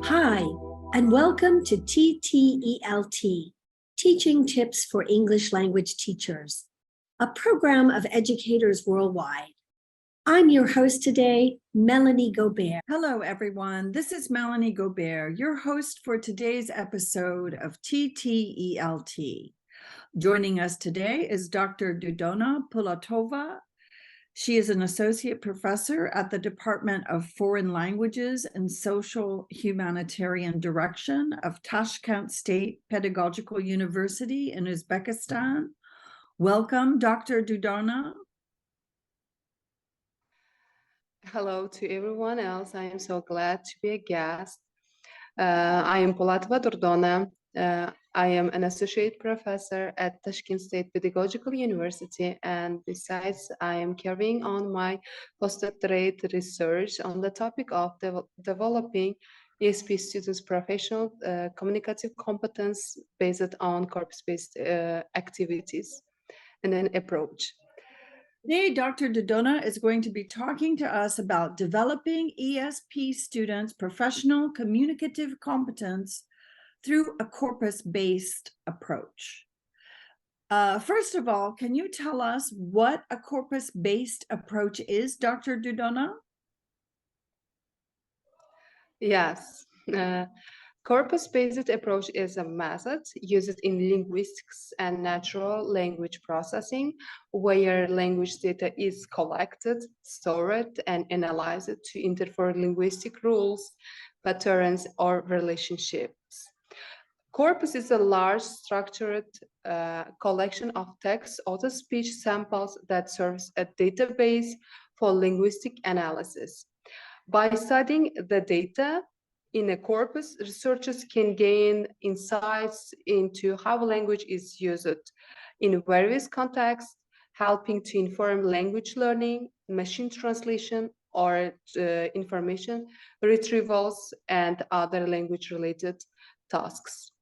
Hi, and welcome to TTELT, Teaching Tips for English Language Teachers, a program of educators worldwide. I'm your host today, Melanie Gobert. Hello, everyone. This is Melanie Gobert, your host for today's episode of TTELT. Joining us today is Dr. Durdona Pulatova. She is an associate professor at the Department of Foreign Languages and Social Humanitarian Direction of Tashkent State Pedagogical University in Uzbekistan. Welcome, Dr. Durdona. Hello to everyone else. I am so glad to be a guest. I am Pulatova Durdona. I am an associate professor at Tashkent State Pedagogical University, and besides, I am carrying on my postdoctorate research on the topic of developing ESP students' professional communicative competence based on corpus-based activities and an approach. Today, Dr. Durdona is going to be talking to us about developing ESP students' professional communicative competence through a corpus-based approach. First of all, can you tell us what a corpus-based approach is, Dr. Durdona? Yes. Corpus-based approach is a method used in linguistics and natural language processing, where language data is collected, stored, and analyzed to interpret linguistic rules, patterns, or relationships. Corpus is a large structured collection of text or the speech samples that serves a database for linguistic analysis. By studying the data in a corpus, researchers can gain insights into how language is used in various contexts, helping to inform language learning, machine translation, or information retrievals and other language-related tasks.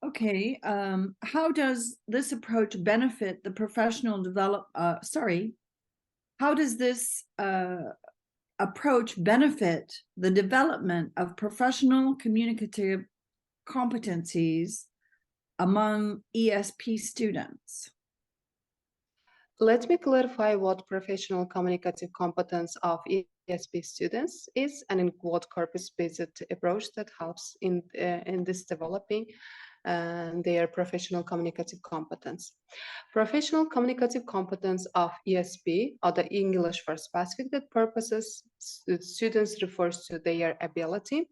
Okay, how does this approach benefit the professional how does this approach benefit the development of professional communicative competencies among ESP students? Let me clarify what professional communicative competence of ESP students is and in what corpus-based approach that helps in this developing their professional communicative competence. Professional communicative competence of ESP, or the English for specific purposes, students refers to their ability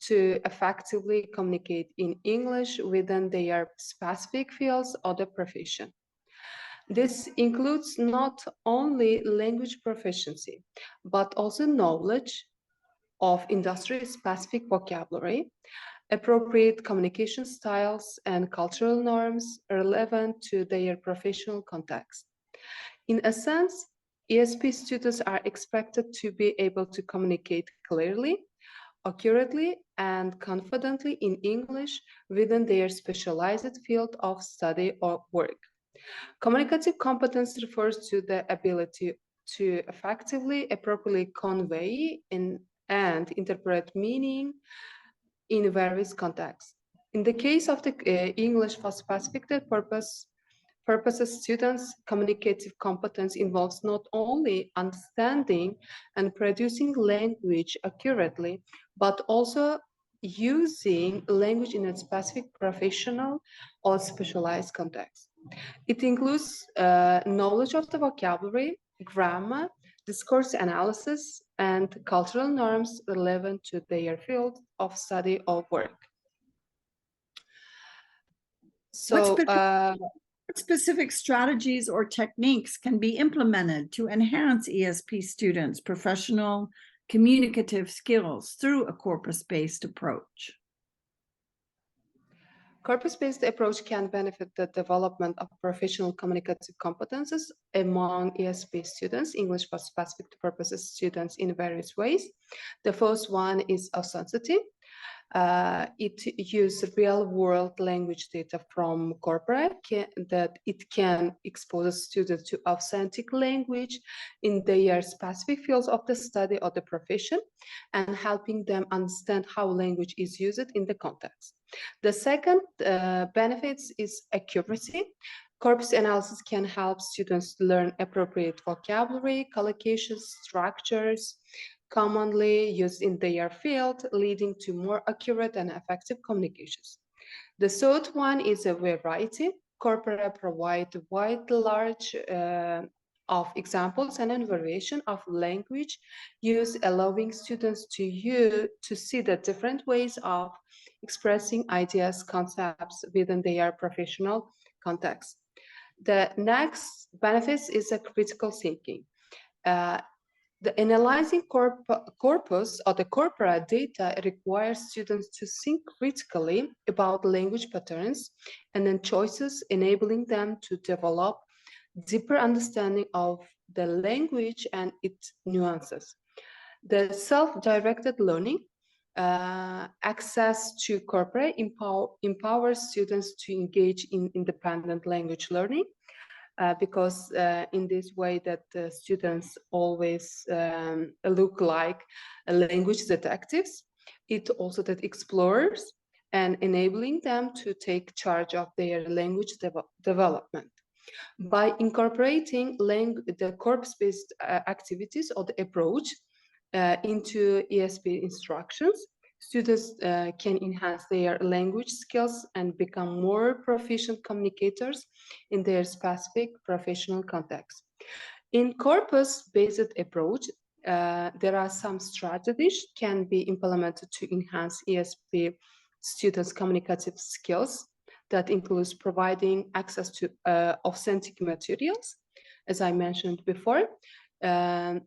to effectively communicate in English within their specific fields or the profession. This includes not only language proficiency, but also knowledge of industry-specific vocabulary, appropriate communication styles, and cultural norms relevant to their professional context. In a sense, ESP students are expected to be able to communicate clearly, accurately, and confidently in English within their specialized field of study or work. Communicative competence refers to the ability to effectively, appropriately convey and interpret meaning in various contexts. In the case of the English for specific purposes, students' communicative competence involves not only understanding and producing language accurately, but also using language in a specific professional or specialized context. It includes knowledge of the vocabulary, grammar, discourse analysis, and cultural norms relevant to their field of study or work. So, what specific strategies or techniques can be implemented to enhance ESP students' professional communicative skills through a corpus-based approach? Corpus-based approach can benefit the development of professional communicative competences among ESP students, English for specific purposes students, in various ways. The first one is authenticity. It uses real-world language data from corpora that it can expose students to authentic language in their specific fields of the study or the profession, and helping them understand how language is used in the context. The second benefits is accuracy. Corpus analysis can help students learn appropriate vocabulary, collocations, structures, commonly used in their field, leading to more accurate and effective communications. The third one is a variety. Corpora provide a wide large of examples and a variation of language use, allowing students to see the different ways of expressing ideas, concepts within their professional context. The next benefits is a critical thinking. The analyzing corpus or the corpora data requires students to think critically about language patterns and then choices, enabling them to develop deeper understanding of the language and its nuances. The self-directed learning access to corpora empowers students to engage in independent language learning. Because in this way that students always look like language detectives, it also that explorers and enabling them to take charge of their language development. By incorporating the corpus-based activities or the approach into ESP instructions, students can enhance their language skills and become more proficient communicators in their specific professional context. In corpus-based approach, there are some strategies can be implemented to enhance ESP students' communicative skills. That includes providing access to authentic materials, as I mentioned before,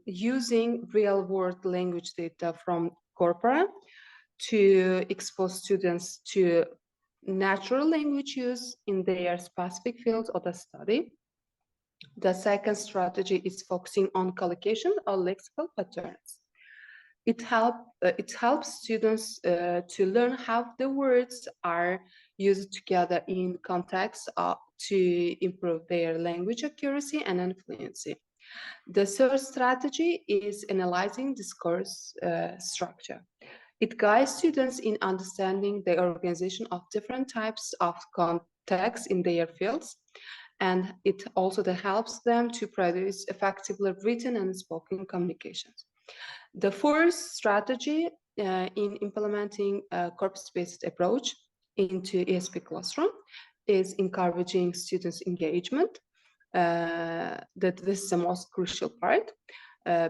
using real-world language data from corpora to expose students to natural language use in their specific fields of the study. The second strategy is focusing on collocation or lexical patterns. It helps students to learn how the words are used together in context to improve their language accuracy and fluency. The third strategy is analyzing discourse structure. It guides students in understanding the organization of different types of contexts in their fields, and it also helps them to produce effectively written and spoken communications. The fourth strategy in implementing a corpus-based approach into ESP classroom is encouraging students' engagement. That this is the most crucial part.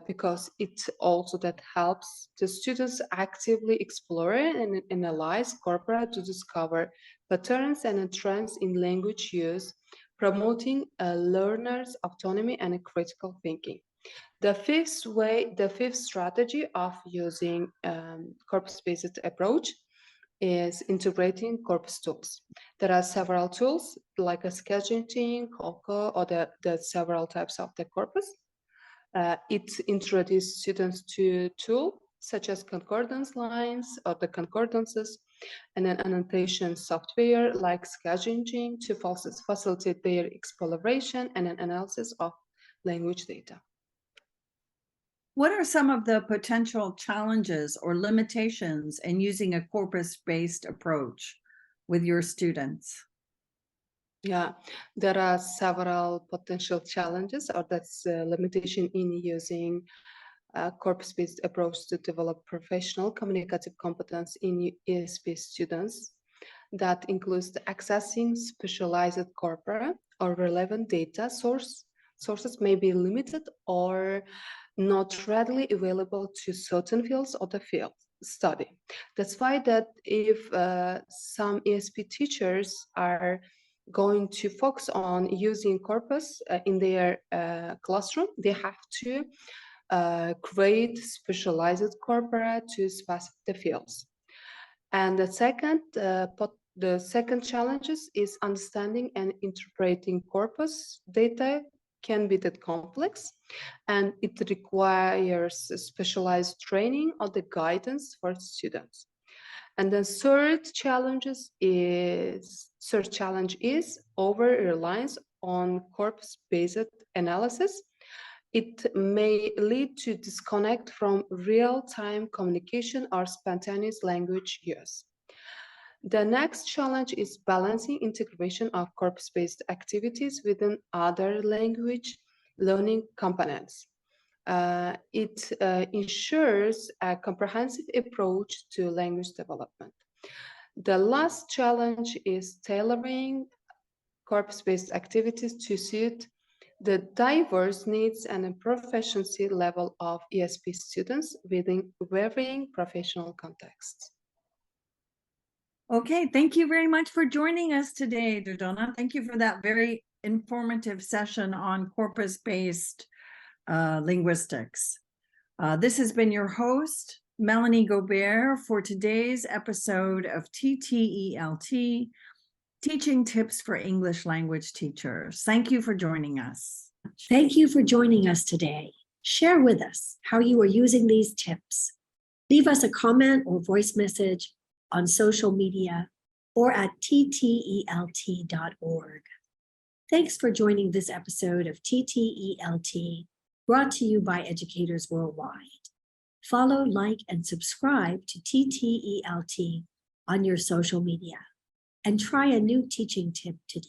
Because it also helps the students actively explore and analyze corpora to discover patterns and trends in language use, promoting a learner's autonomy and critical thinking. The fifth strategy of using corpus-based approach is integrating corpus tools. There are several tools like a scheduling, COCO, or the several types of the corpus. It introduces students to tools such as concordance lines or the concordances, and an annotation software like scheduling to facilitate their exploration and an analysis of language data. What are some of the potential challenges or limitations in using a corpus-based approach with your students? Yeah, there are several potential challenges, or that's a limitation in using a corpus-based approach to develop professional communicative competence in ESP students. That includes accessing specialized corpora or relevant data sources may be limited or not readily available to certain fields of the field study. That's why that if some ESP teachers are going to focus on using corpus in their classroom, they have to create specialized corpora to specific fields. And the second challenges is understanding and interpreting corpus data can be that complex, and it requires specialized training or the guidance for students. And the third challenge is over-reliance on corpus-based analysis. It may lead to disconnect from real-time communication or spontaneous language use. The next challenge is balancing integration of corpus-based activities within other language learning components. It ensures a comprehensive approach to language development. The last challenge is tailoring corpus-based activities to suit the diverse needs and proficiency level of ESP students within varying professional contexts. Okay, thank you very much for joining us today, Durdona. Thank you for that very informative session on corpus-based linguistics. This has been your host, Melanie Gobert, for today's episode of TTELT, Teaching Tips for English Language Teachers. Thank you for joining us. Thank you for joining us today. Share with us how you are using these tips. Leave us a comment or voice message on social media or at ttelt.org. Thanks for joining this episode of TTELT, brought to you by educators worldwide. Follow, like, and subscribe to TTELT on your social media, and try a new teaching tip today.